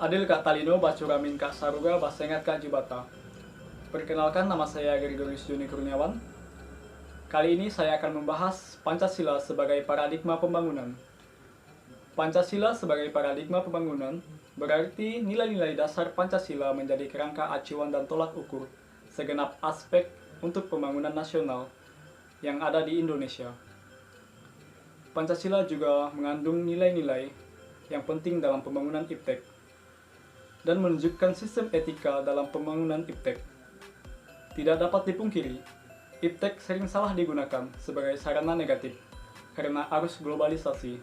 Adil Kak Talino Bacuramin Kak Saruga Basengat Kak Jubata. Perkenalkan, nama saya Gregorius Joni Kurniawan. Kali ini saya akan membahas Pancasila sebagai paradigma pembangunan. Pancasila sebagai paradigma pembangunan berarti nilai-nilai dasar Pancasila menjadi kerangka acuan dan tolak ukur segenap aspek untuk pembangunan nasional yang ada di Indonesia. Pancasila juga mengandung nilai-nilai yang penting dalam pembangunan IPTEK dan menunjukkan sistem etika dalam pembangunan IPTEK. Tidak dapat dipungkiri, IPTEK sering salah digunakan sebagai sarana negatif karena arus globalisasi.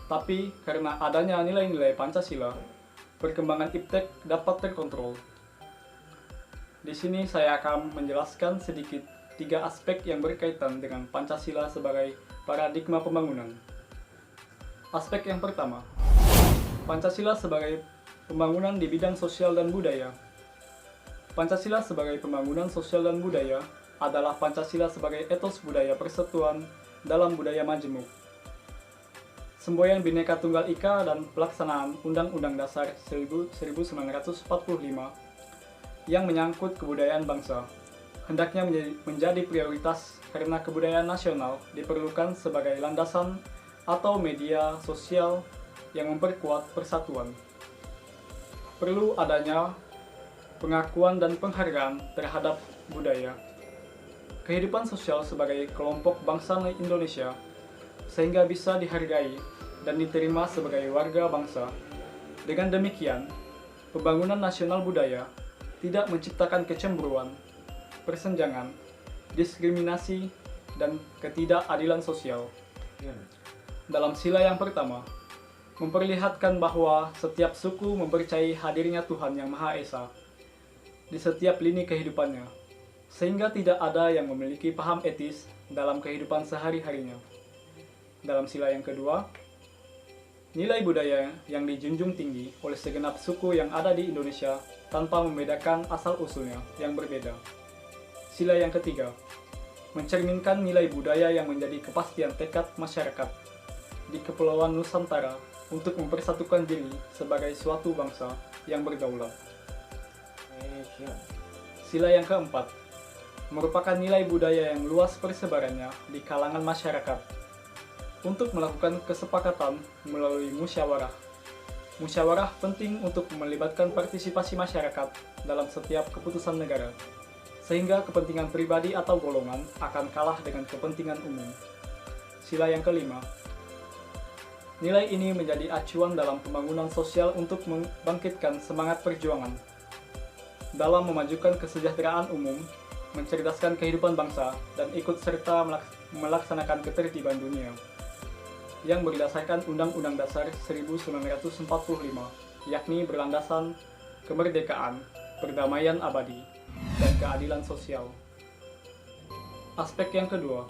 Tapi karena adanya nilai-nilai Pancasila, perkembangan IPTEK dapat terkontrol. Di sini saya akan menjelaskan sedikit 3 aspek yang berkaitan dengan Pancasila sebagai paradigma pembangunan. Aspek yang pertama, Pancasila sebagai pembangunan di bidang sosial dan budaya. Pancasila sebagai pembangunan sosial dan budaya adalah Pancasila sebagai etos budaya persatuan dalam budaya majemuk. Semboyan Bhinneka Tunggal Ika dan pelaksanaan Undang-Undang Dasar 1945 yang menyangkut kebudayaan bangsa hendaknya menjadi prioritas karena kebudayaan nasional diperlukan sebagai landasan atau media sosial yang memperkuat persatuan. Perlu adanya pengakuan dan penghargaan terhadap budaya, kehidupan sosial sebagai kelompok bangsa Indonesia, sehingga bisa dihargai dan diterima sebagai warga bangsa. Dengan demikian, pembangunan nasional budaya tidak menciptakan kecemburuan, persenjangan, diskriminasi, dan ketidakadilan sosial. Dalam sila yang pertama, memperlihatkan bahwa setiap suku mempercayai hadirnya Tuhan Yang Maha Esa di setiap lini kehidupannya, sehingga tidak ada yang memiliki paham etis dalam kehidupan sehari-harinya. Dalam sila yang kedua, nilai budaya yang dijunjung tinggi oleh segenap suku yang ada di Indonesia tanpa membedakan asal-usulnya yang berbeda. Sila yang ketiga, mencerminkan nilai budaya yang menjadi kepastian tekad masyarakat di Kepulauan Nusantara untuk mempersatukan diri sebagai suatu bangsa yang berdaulat. Sila yang keempat, merupakan nilai budaya yang luas persebarannya di kalangan masyarakat untuk melakukan kesepakatan melalui musyawarah. Musyawarah penting untuk melibatkan partisipasi masyarakat dalam setiap keputusan negara, sehingga kepentingan pribadi atau golongan akan kalah dengan kepentingan umum. Sila yang kelima, nilai ini menjadi acuan dalam pembangunan sosial untuk membangkitkan semangat perjuangan dalam memajukan kesejahteraan umum, mencerdaskan kehidupan bangsa, dan ikut serta melaksanakan ketertiban dunia yang berdasarkan Undang-Undang Dasar 1945, yakni berlandasan kemerdekaan, perdamaian abadi, dan keadilan sosial. Aspek yang kedua,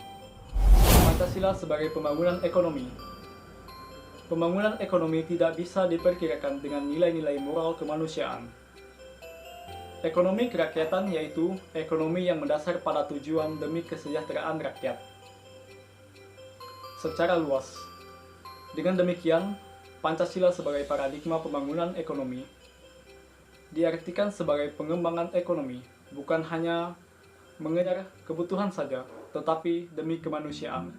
Pancasila sebagai pembangunan ekonomi. Pembangunan ekonomi tidak bisa diperkirakan dengan nilai-nilai moral kemanusiaan. Ekonomi kerakyatan yaitu ekonomi yang mendasar pada tujuan demi kesejahteraan rakyat secara luas. Dengan demikian, Pancasila sebagai paradigma pembangunan ekonomi diartikan sebagai pengembangan ekonomi, bukan hanya mengejar kebutuhan saja, tetapi demi kemanusiaan,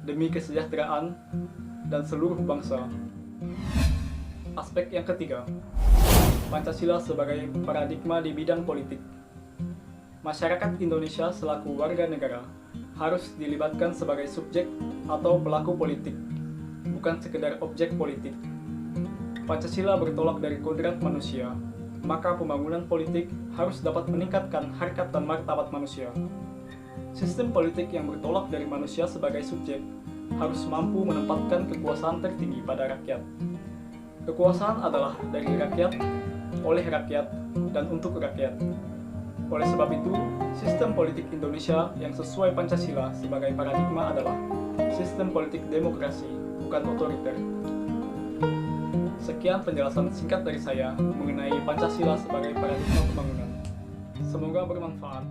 demi kesejahteraan, dan seluruh bangsa. Aspek yang ketiga, Pancasila sebagai paradigma di bidang politik. Masyarakat Indonesia selaku warga negara harus dilibatkan sebagai subjek atau pelaku politik, bukan sekedar objek politik. Pancasila bertolak dari kodrat manusia, maka pembangunan politik harus dapat meningkatkan harkat dan martabat manusia. Sistem politik yang bertolak dari manusia sebagai subjek harus mampu menempatkan kekuasaan tertinggi pada rakyat. Kekuasaan adalah dari rakyat, oleh rakyat, dan untuk rakyat. Oleh sebab itu, sistem politik Indonesia yang sesuai Pancasila sebagai paradigma adalah sistem politik demokrasi, bukan otoriter. Sekian penjelasan singkat dari saya mengenai Pancasila sebagai paradigma pembangunan. Semoga bermanfaat.